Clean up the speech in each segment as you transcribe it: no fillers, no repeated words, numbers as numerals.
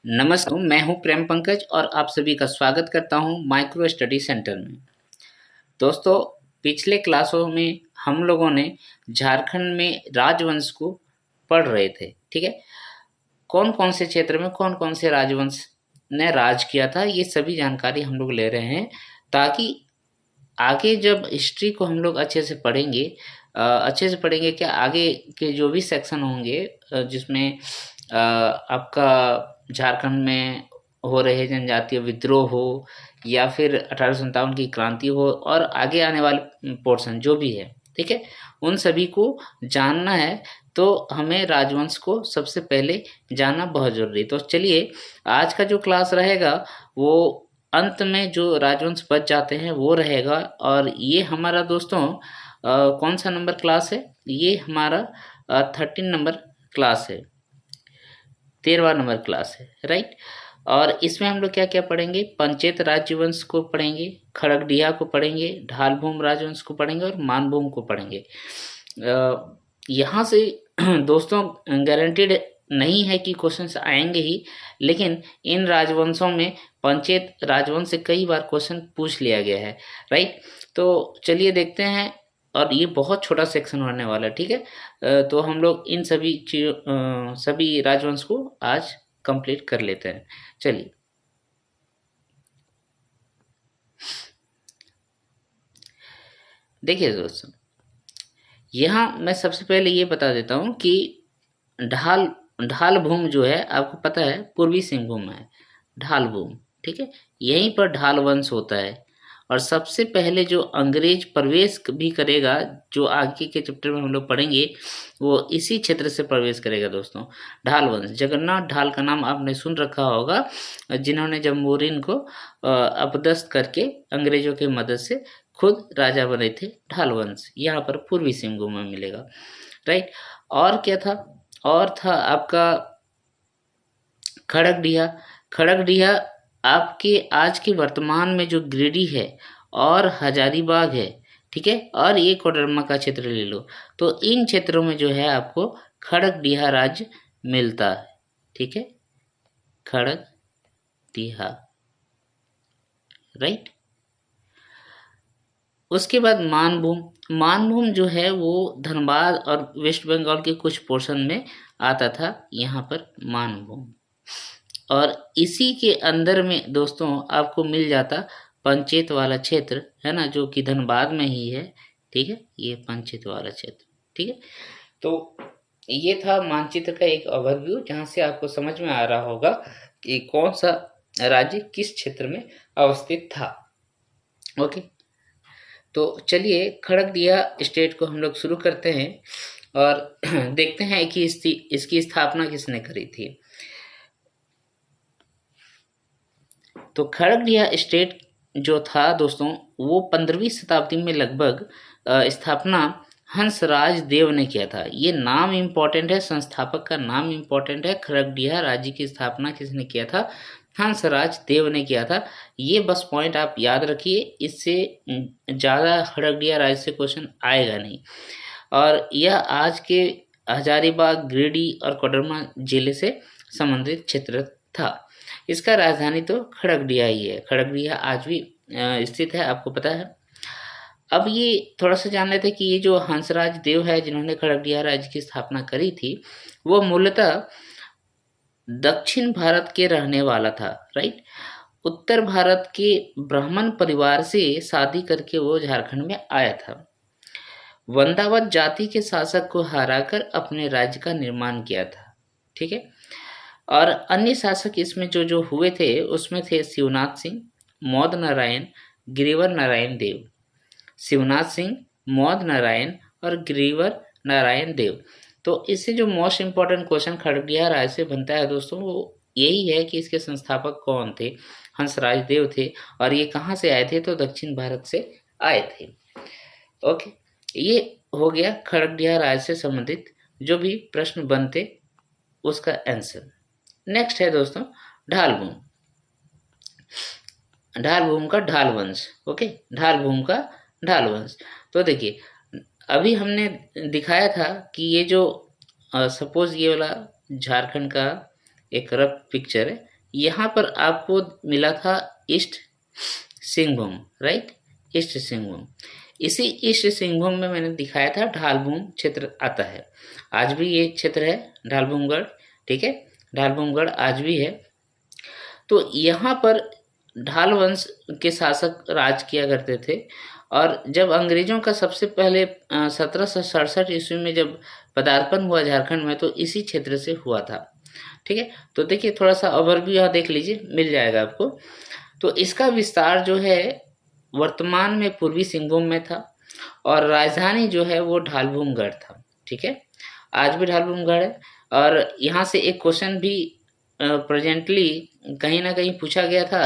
नमस्कार, मैं हूं प्रेम पंकज और आप सभी का स्वागत करता हूं माइक्रो स्टडी सेंटर में। दोस्तों, पिछले क्लासों में हम लोगों ने झारखंड में राजवंश को पढ़ रहे थे। ठीक है, कौन कौन से क्षेत्र में कौन कौन से राजवंश ने राज किया था, ये सभी जानकारी हम लोग ले रहे हैं ताकि आगे जब हिस्ट्री को हम लोग अच्छे से पढ़ेंगे क्या आगे के जो भी सेक्शन होंगे जिसमें आपका झारखंड में हो रहे जनजातीय विद्रोह हो या फिर 1857 की क्रांति हो और आगे आने वाले पोर्शन जो भी है, ठीक है, उन सभी को जानना है तो हमें राजवंश को सबसे पहले जानना बहुत ज़रूरी है। तो चलिए, आज का जो क्लास रहेगा वो अंत में जो राजवंश बच जाते हैं वो रहेगा। और ये हमारा दोस्तों कौन सा नंबर क्लास है? ये हमारा 13 नंबर क्लास है, 13वां नंबर क्लास है, राइट। और इसमें हम लोग क्या क्या पढ़ेंगे? पंचेत राजवंश को पढ़ेंगे, खड़गडिहा को पढ़ेंगे, ढालभूम राजवंश को पढ़ेंगे और मानभूम को पढ़ेंगे। यहाँ से दोस्तों गारंटीड नहीं है कि क्वेश्चंस आएंगे ही, लेकिन इन राजवंशों में पंचेत राजवंश से कई बार क्वेश्चन पूछ लिया गया है, राइट। तो चलिए देखते हैं, और ये बहुत छोटा सेक्शन होने वाला है, ठीक है। तो हम लोग इन सभी राजवंश को आज कंप्लीट कर लेते हैं। चलिए, देखिए दोस्तों, यहाँ मैं सबसे पहले ये बता देता हूँ कि ढालभूम जो है, आपको पता है पूर्वी सिंहभूम है ढालभूम, ठीक है। यहीं पर ढाल वंश होता है और सबसे पहले जो अंग्रेज प्रवेश भी करेगा, जो आगे के चैप्टर में हम लोग पढ़ेंगे, वो इसी क्षेत्र से प्रवेश करेगा दोस्तों, ढाल वंश। जगन्नाथ ढाल का नाम आपने सुन रखा होगा, जिन्होंने जम्बूरिन को अपदस्थ करके अंग्रेजों की मदद से खुद राजा बने थे। ढाल वंश यहाँ पर पूर्वी सिंहभूम में मिलेगा, राइट। और क्या था? और था आपका खड़गडिहा आपके आज के वर्तमान में जो गिरिडीह है और हजारीबाग है, ठीक है, और ये कोडरमा का क्षेत्र ले लो, तो इन क्षेत्रों में जो है आपको खड़गडिहा राज्य मिलता है, ठीक है, खड़गडिहा, राइट। उसके बाद मानभूम जो है वो धनबाद और वेस्ट बंगाल के कुछ पोर्शन में आता था, यहाँ पर मानभूम। और इसी के अंदर में दोस्तों आपको मिल जाता पंचेत वाला क्षेत्र, है ना, जो कि धनबाद में ही है, ठीक है, ये पंचेत वाला क्षेत्र, ठीक है। तो ये था मानचित्र का एक ओवरव्यू, जहाँ से आपको समझ में आ रहा होगा कि कौन सा राज्य किस क्षेत्र में अवस्थित था। ओके, तो चलिए खड़गडिहा स्टेट को हम लोग शुरू करते हैं और देखते हैं कि इसकी स्थापना किसने करी थी। तो खड़गडिहा स्टेट जो था दोस्तों, वो 15वीं शताब्दी में लगभग स्थापना हंसराज देव ने किया था। ये नाम इम्पोर्टेंट है, संस्थापक का नाम इम्पोर्टेंट है। खड़गडिहा राज्य की स्थापना किसने किया था? हंसराज देव ने किया था। ये बस पॉइंट आप याद रखिए, इससे ज़्यादा खड़गडिहा राज्य से क्वेश्चन आएगा नहीं। और यह आज के हजारीबाग, गिरिडीह और कोडरमा जिले से संबंधित क्षेत्र था। इसका राजधानी तो खड़गडिहा ही है। खड़गडिहा आज भी स्थित है, आपको पता है। अब ये थोड़ा सा जान लेते हैं कि ये जो हंसराज देव है, जिन्होंने खड़गडिहा राज्य की स्थापना करी थी, वो मूलतः दक्षिण भारत के रहने वाला था, राइट। उत्तर भारत के ब्राह्मण परिवार से शादी करके वो झारखंड में आया था। वंदावत जाति के शासक को हराकर अपने राज्य का निर्माण किया था, ठीक है। और अन्य शासक इसमें जो हुए थे, उसमें थे शिवनाथ सिंह, मौद नारायण, गिरिवर नारायण देव। शिवनाथ सिंह, मौद नारायण और गिरिवर नारायण देव। तो इससे जो मोस्ट इम्पोर्टेंट क्वेश्चन खड़गडिहा राज्य से बनता है दोस्तों, वो यही है कि इसके संस्थापक कौन थे? हंसराज देव थे। और ये कहाँ से आए थे? तो दक्षिण भारत से आए थे। ओके, ये हो गया खड़गडिहा राज्य से संबंधित जो भी प्रश्न बनते उसका आंसर। नेक्स्ट है दोस्तों ढालभूम का ढाल वंश। ओके, ढालभूम का ढाल वंश। तो देखिए, अभी हमने दिखाया था कि ये जो सपोज ये वाला झारखंड का एक रफ पिक्चर है, यहाँ पर आपको मिला था east Singhbhum, right, east Singhbhum. इसी ईस्ट सिंहभूम में मैंने दिखाया था ढालभूम क्षेत्र आता है। आज भी ये क्षेत्र है ढालभूमगढ़, ठीक है, ढालभूमगढ़ आज भी है। तो यहाँ पर ढाल वंश के शासक राज किया करते थे। और जब अंग्रेजों का सबसे पहले 1767 ईस्वी में जब पदार्पण हुआ झारखंड में, तो इसी क्षेत्र से हुआ था, ठीक है। तो देखिए थोड़ा सा ओवरव्यू यहाँ देख लीजिए, मिल जाएगा आपको। तो इसका विस्तार जो है वर्तमान में पूर्वी सिंहभूम में था और राजधानी जो है वो ढालभूमगढ़ था, ठीक है, आज भी ढालभूमगढ़ है। और यहाँ से एक क्वेश्चन भी प्रेजेंटली कहीं ना कहीं पूछा गया था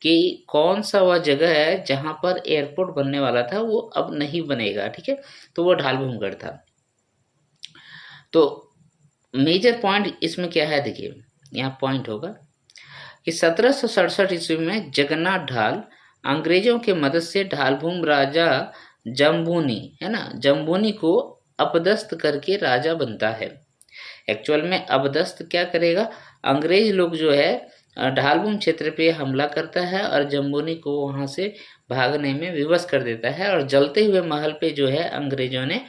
कि कौन सा वह जगह है जहाँ पर एयरपोर्ट बनने वाला था, वो अब नहीं बनेगा, ठीक है, तो वो ढालभूमगढ़ था। तो मेजर पॉइंट इसमें क्या है, देखिए यहाँ पॉइंट होगा कि 1767 ईस्वी में जगन्नाथ ढाल अंग्रेजों के मदद से ढालभूम राजा जम्बूनी, है ना, जम्बूनी को अपदस्थ करके राजा बनता है। एक्चुअल में अपदस्थ क्या करेगा, अंग्रेज लोग जो है ढालभूम क्षेत्र पे हमला करता है और जम्बूनी को वहां से भागने में विवश कर देता है। और जलते हुए महल पे जो है अंग्रेजों ने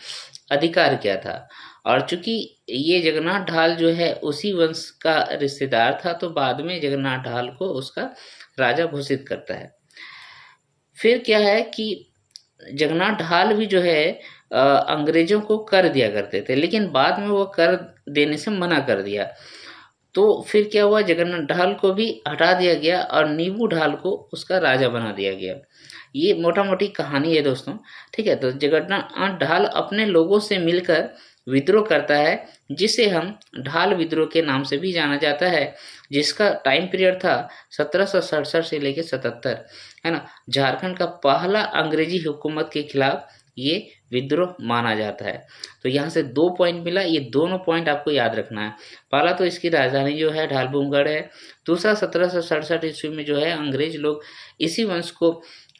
अधिकार किया था। और चूंकि ये जगन्नाथ ढाल जो है उसी वंश का रिश्तेदार था, तो बाद में जगन्नाथ ढाल को उसका राजा घोषित करता है। फिर क्या है कि जगन्नाथ ढाल भी जो है अंग्रेजों को कर दिया करते थे, लेकिन बाद में वो कर देने से मना कर दिया। तो फिर क्या हुआ, जगन्नाथ ढाल को भी हटा दिया गया और नीबू ढाल को उसका राजा बना दिया गया। ये मोटा मोटी कहानी है दोस्तों, ठीक है। तो जगन्नाथ ढाल अपने लोगों से मिलकर विद्रोह करता है, जिसे हम ढाल विद्रोह के नाम से भी जाना जाता है, जिसका टाइम पीरियड था 1767 से लेकर 77, है ना। झारखंड का पहला अंग्रेजी हुकूमत के खिलाफ ये विद्रोह माना जाता है। तो यहाँ से 2 पॉइंट मिला, ये दोनों पॉइंट आपको याद रखना है। पहला तो इसकी राजधानी जो है ढालभूमगढ़ है। दूसरा 1767 ईस्वी में जो है अंग्रेज लोग इसी वंश को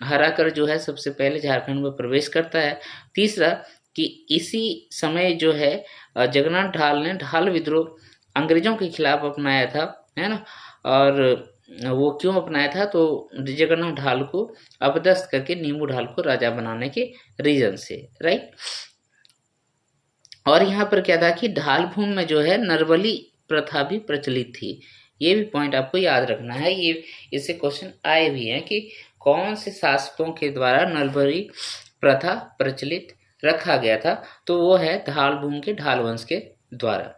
हरा कर जो है सबसे पहले झारखंड में प्रवेश करता है। तीसरा कि इसी समय जो है जगन्नाथ ढाल ने ढाल विद्रोह अंग्रेजों के खिलाफ अपनाया था, है ना। और वो क्यों अपनाया था, तो जगन्नाथ ढाल को अपदस्थ करके नींबू ढाल को राजा बनाने के रीजन से, राइट। और यहाँ पर क्या था कि ढालभूम में जो है नरबली प्रथा भी प्रचलित थी। ये भी पॉइंट आपको याद रखना है। ये इससे क्वेश्चन आए भी हैं कि कौन से शासकों के द्वारा नरबली प्रथा प्रचलित रखा गया था, तो वो है ढालभूम के ढाल वंश के द्वारा।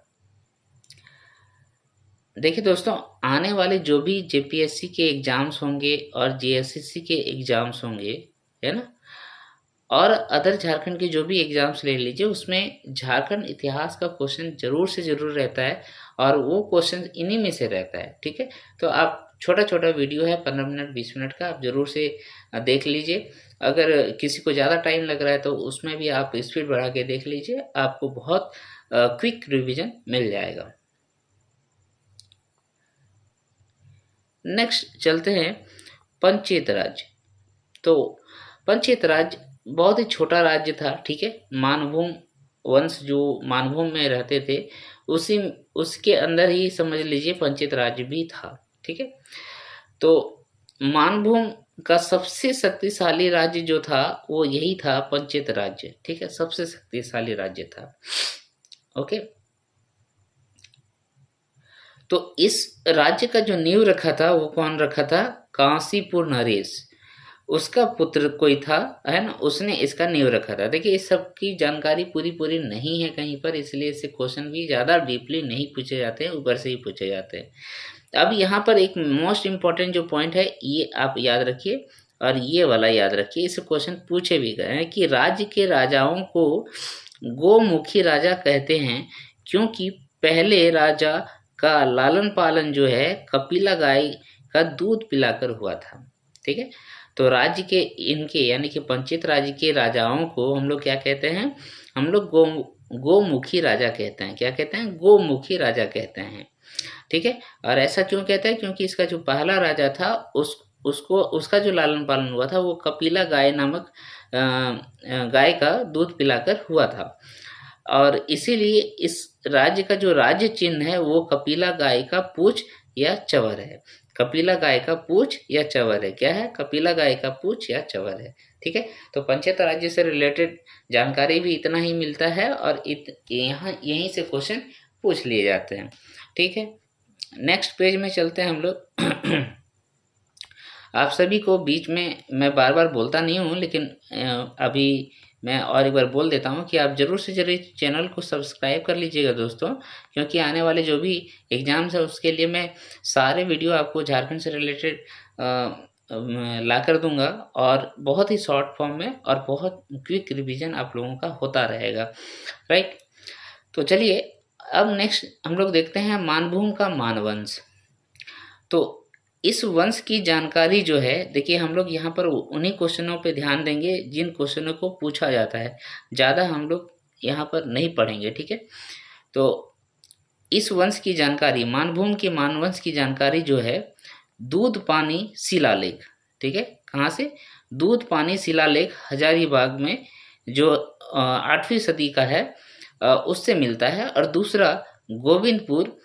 देखिए दोस्तों, आने वाले जो भी जेपीएससी के एग्जाम्स होंगे और जेएसएससी के एग्जाम्स होंगे, है ना, और अदर झारखंड के जो भी एग्जाम्स ले लीजिए, उसमें झारखंड इतिहास का क्वेश्चन जरूर से जरूर रहता है और वो क्वेश्चन इन्हीं में से रहता है, ठीक है। तो आप छोटा छोटा वीडियो है 15 मिनट 20 मिनट का, आप जरूर से देख लीजिए। अगर किसी को ज़्यादा टाइम लग रहा है तो उसमें भी आप स्पीड बढ़ा के देख लीजिए, आपको बहुत क्विक रिविजन मिल जाएगा। नेक्स्ट चलते हैं पंचायत राज्य। तो पंचायत राज्य बहुत ही छोटा राज्य था, ठीक है। मानभूम वंश जो मानभूम में रहते थे उसके अंदर ही समझ लीजिए पंचायत राज्य भी था, ठीक है। तो मानभूम का सबसे शक्तिशाली राज्य जो था वो यही था, पंचायत राज्य, ठीक है, सबसे शक्तिशाली राज्य था, ओके। तो इस राज्य का जो नींव रखा था वो कौन रखा था, कांसीपुर नरेश, उसका पुत्र कोई था, है ना, उसने इसका नींव रखा था। देखिए इस सब की जानकारी पूरी नहीं है कहीं पर, इसलिए इससे क्वेश्चन भी ज़्यादा डीपली नहीं पूछे जाते हैं, ऊपर से ही पूछे जाते हैं। अब यहाँ पर एक मोस्ट इम्पॉर्टेंट जो पॉइंट है ये आप याद रखिए और ये वाला याद रखिए, इससे क्वेश्चन पूछे भी गए हैं कि राज्य के राजाओं को गोमुखी राजा कहते हैं क्योंकि पहले राजा का लालन पालन जो है कपिला गाय का दूध पिलाकर हुआ था, ठीक है। तो राज्य के इनके यानी कि पंचायत राज्य के राजाओं को हम लोग क्या कहते हैं, हम लोग गोमुखी राजा कहते हैं। क्या कहते हैं, गोमुखी राजा कहते हैं, ठीक है। और ऐसा क्यों कहते हैं, क्योंकि इसका जो पहला राजा था उसका जो लालन पालन हुआ था वो कपिला गाय नामक गाय का दूध पिलाकर हुआ था। और इसीलिए इस राज्य का जो राज्य चिन्ह है वो कपिला गाय का पूंछ या चवर है। कपिला गाय का पूंछ या चवर है। क्या है? कपिला गाय का पूंछ या चवर है। ठीक है, तो पंचायत राज्य से रिलेटेड जानकारी भी इतना ही मिलता है और यहाँ यहीं से क्वेश्चन पूछ लिए जाते हैं। ठीक है, नेक्स्ट पेज में चलते हैं हम लोग। आप सभी को बीच में मैं बार बार बोलता नहीं हूँ, लेकिन अभी मैं और एक बार बोल देता हूँ कि आप ज़रूर से ज़रूर चैनल को सब्सक्राइब कर लीजिएगा दोस्तों, क्योंकि आने वाले जो भी एग्ज़ाम्स है उसके लिए मैं सारे वीडियो आपको झारखंड से रिलेटेड ला कर दूंगा और बहुत ही शॉर्ट फॉर्म में और बहुत क्विक रिवीजन आप लोगों का होता रहेगा। राइट, तो चलिए अब नेक्स्ट हम लोग देखते हैं मानभूम का मानवंश। तो इस वंश की जानकारी जो है, देखिए हम लोग यहाँ पर उन्हीं क्वेश्चनों पे ध्यान देंगे जिन क्वेश्चनों को पूछा जाता है, ज़्यादा हम लोग यहाँ पर नहीं पढ़ेंगे। ठीक है, तो इस वंश की जानकारी, मानभूम के मानवंश की जानकारी जो है, दूध पानी शिलालेख। ठीक है, कहाँ से? दूध पानी शिलालेख हजारीबाग में जो 8वीं सदी का है उससे मिलता है, और दूसरा गोविंदपुर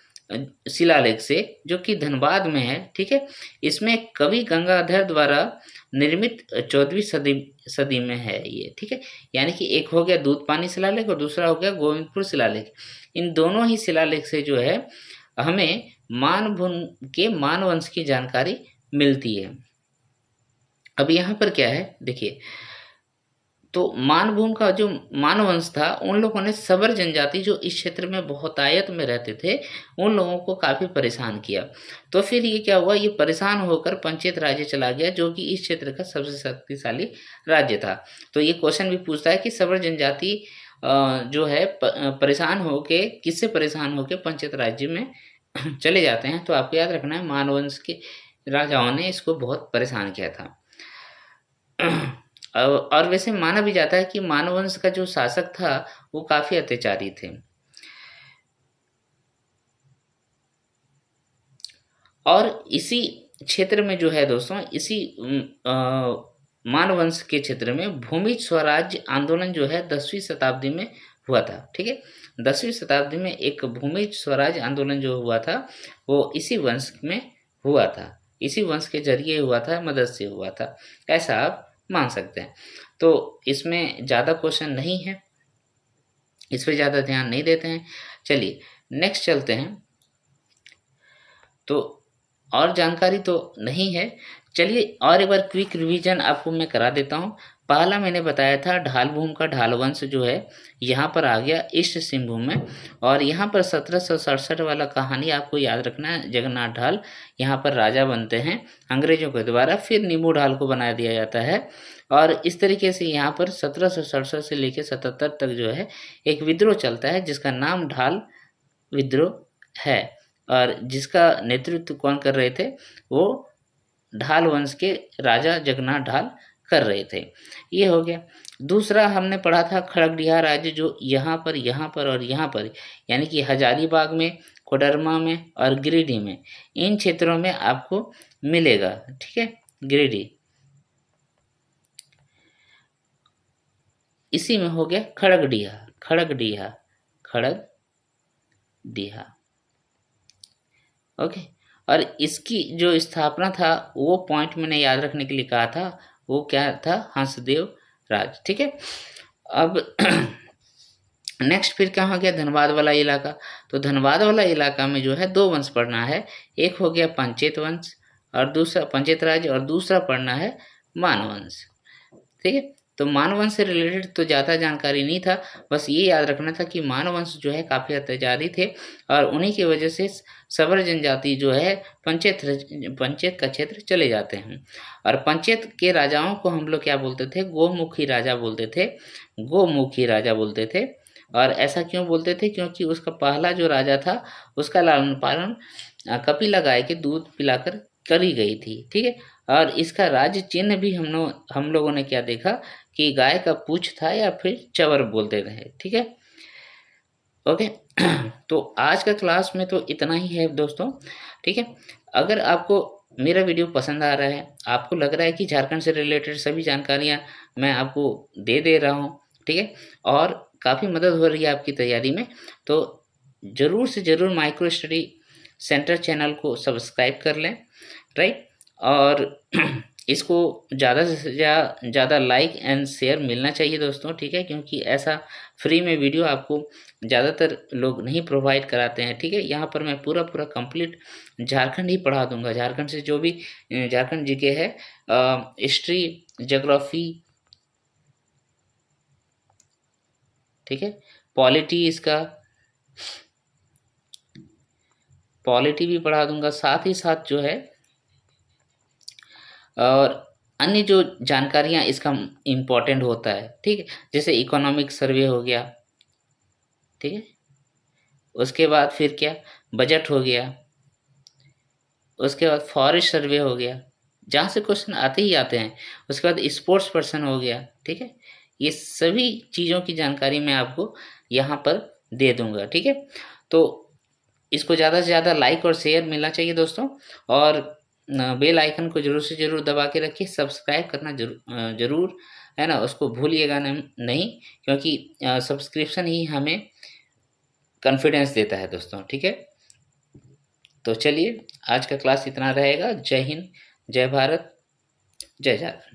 शिलालेख से जो कि धनबाद में है। ठीक है, इसमें कवि गंगाधर द्वारा निर्मित 14वीं सदी में है ये। ठीक है, यानी कि एक हो गया दूध पानी शिलालेख और दूसरा हो गया गोविंदपुर शिलालेख। इन दोनों ही शिलालेख से जो है हमें मानभूम के मानवंश की जानकारी मिलती है। अब यहाँ पर क्या है देखिए, तो मानभूम का जो मानवंश था, उन लोगों ने सबर जनजाति जो इस क्षेत्र में बहुतायत में रहते थे, उन लोगों को काफ़ी परेशान किया। तो फिर ये क्या हुआ, ये परेशान होकर पंचायत राज्य चला गया, जो कि इस क्षेत्र का सबसे शक्तिशाली राज्य था। तो ये क्वेश्चन भी पूछता है कि सबर जनजाति जो है परेशान होके, किससे परेशान होके पंचायत राज्य में चले जाते हैं। तो आपको याद रखना है मानवंश के राजाओं ने इसको बहुत परेशान किया था। और वैसे माना भी जाता है कि मानवंश का जो शासक था वो काफी अत्याचारी थे। और इसी क्षेत्र में जो है दोस्तों, इसी मानवंश के क्षेत्र में भूमि स्वराज्य आंदोलन जो है 10वीं शताब्दी में हुआ था। ठीक है, 10वीं शताब्दी में एक भूमि स्वराज्य आंदोलन जो हुआ था वो इसी वंश में हुआ था, इसी वंश के जरिए हुआ था, मदद से हुआ था, ऐसा आप मान सकते हैं। तो इसमें ज़्यादा क्वेश्चन नहीं है, इस पर ज़्यादा ध्यान नहीं देते हैं। चलिए नेक्स्ट चलते हैं। तो और जानकारी तो नहीं है, चलिए और एक बार क्विक रिवीजन आपको मैं करा देता हूँ। पहला मैंने बताया था ढालभूम का ढाल वंश जो है यहाँ पर आ गया ईस्ट सिंहभूम में, और यहाँ पर 1767 वाला कहानी आपको याद रखना है। जगन्नाथ ढाल यहाँ पर राजा बनते हैं अंग्रेजों के द्वारा, फिर नींबू ढाल को बना दिया जाता है, और इस तरीके से यहाँ पर 1767 से लेकर 77 तक जो है एक विद्रोह चलता है जिसका नाम ढाल विद्रोह है, और जिसका नेतृत्व कौन कर रहे थे, वो ढाल वंश के राजा जगन्नाथ ढाल कर रहे थे। ये हो गया। दूसरा हमने पढ़ा था खड़गडिहा राज्य, जो यहाँ पर और यहाँ पर, यानी कि हजारीबाग में, कोडरमा में और गिरिडीह में, इन क्षेत्रों में आपको मिलेगा। ठीक है, गिरिडीह इसी में हो गया खड़गडिहा, खड़गडिहा, खड़गडिहा। ओके, और इसकी जो स्थापना था वो पॉइंट मैंने याद रखने के लिए कहा था, वो क्या था, हंसदेव राज। ठीक है, अब नेक्स्ट फिर क्या हो गया, धनबाद वाला इलाका। तो धनबाद वाला इलाका में जो है 2 वंश पढ़ना है, एक हो गया पंचायत वंश और दूसरा पंचायत राज, और दूसरा पढ़ना है मानवंश। ठीक है, तो मानवंश से रिलेटेड तो ज़्यादा जानकारी नहीं था, बस ये याद रखना था कि मानवंश जो है काफ़ी अत्याचारी थे, और उन्हीं की वजह से सबर जनजाति जो है पंचायत का क्षेत्र चले जाते हैं। और पंचायत के राजाओं को हम लोग क्या बोलते थे, गोमुखी राजा बोलते थे, गोमुखी राजा बोलते थे। और ऐसा क्यों बोलते थे, क्योंकि उसका पहला जो राजा था उसका लालन पालन कपिला गाय के दूध पिलाकर करी गई थी। ठीक है, और इसका राज्य चिन्ह भी हम लोगों ने क्या देखा कि गाय का पूंछ था या फिर चवर बोलते रहे। ठीक है, ओके। तो आज का क्लास में तो इतना ही है दोस्तों। ठीक है, अगर आपको मेरा वीडियो पसंद आ रहा है, आपको लग रहा है कि झारखंड से रिलेटेड सभी जानकारियां मैं आपको दे रहा हूं, ठीक है, और काफ़ी मदद हो रही है आपकी तैयारी में। तो ज़रूर से ज़रूर माइक्रो स्टडी सेंटर चैनल को सब्सक्राइब कर लें, राइट। और इसको ज़्यादा से ज़्यादा लाइक एंड शेयर मिलना चाहिए दोस्तों, ठीक है, क्योंकि ऐसा फ्री में वीडियो आपको ज़्यादातर लोग नहीं प्रोवाइड कराते हैं, ठीक है। यहाँ पर मैं पूरा कंप्लीट झारखंड ही पढ़ा दूंगा। झारखंड से जो भी झारखंड जीके है, हिस्ट्री, ज्योग्राफी, ठीक है, पॉलिटी भी पढ़ा दूंगा, साथ ही साथ जो है और अन्य जो जानकारियाँ इसका इम्पोर्टेंट होता है, ठीक है, जैसे इकोनॉमिक सर्वे हो गया, ठीक है, उसके बाद फिर क्या, बजट हो गया, उसके बाद फॉरेस्ट सर्वे हो गया, जहाँ से क्वेश्चन आते ही आते हैं, उसके बाद स्पोर्ट्स पर्सन हो गया, ठीक है। ये सभी चीज़ों की जानकारी मैं आपको यहाँ पर दे दूंगा, ठीक है। तो इसको ज़्यादा से ज़्यादा लाइक और शेयर मिलना चाहिए दोस्तों, और बेल आइकन को जरूर से जरूर दबा के रखिए, सब्सक्राइब करना जरूर है ना, उसको भूलिएगा नहीं, क्योंकि सब्सक्रिप्शन ही हमें कॉन्फिडेंस देता है दोस्तों, ठीक है। तो चलिए आज का क्लास इतना रहेगा। जय हिंद, जय भारत, जय झारखंड।